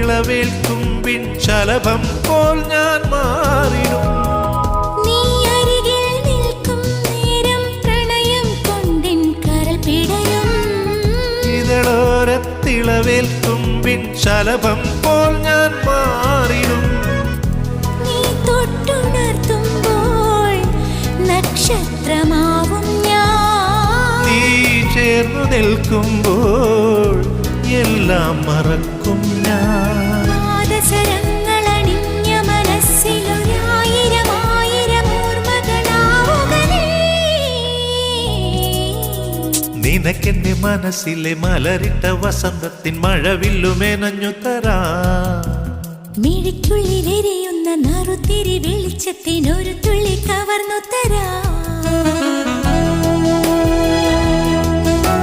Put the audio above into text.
തിളവേൽക്കും ശലഭം പോൽ ഞാൻ മാറിടും. നീ അരികിൽ നിൽക്കും നേരം പ്രണയം കൊണ്ടിൻ കരൾ പിടയും. ഇതളോരത്തിളവേൽക്കും ശലഭം പോൽ ഞാൻ മാറിടും. നീ തൊട്ടുണർത്തുമ്പോൾ നക്ഷത്രമാവും ഞാൻ. നീ ചേർന്നു നിൽക്കുമ്പോൾ എല്ലാം മറക്കും ഞാൻ. പാദസരങ്ങളണിഞ്ഞ മനസ്സിലൊരായിരം ആയിരം ഓർമ്മകളാവുകലേ. നിനക്കെന്റെ മനസ്സിലെ മലരിട്ട വസന്തത്തിൻ മഴവില്ലുമേനഞ്ഞു തരാ. മിഴിക്കുള്ളിലെരിയുന്ന നറുത്തിരി വെളിച്ചത്തിനൊരു തുള്ളി കവർന്നു തരാ.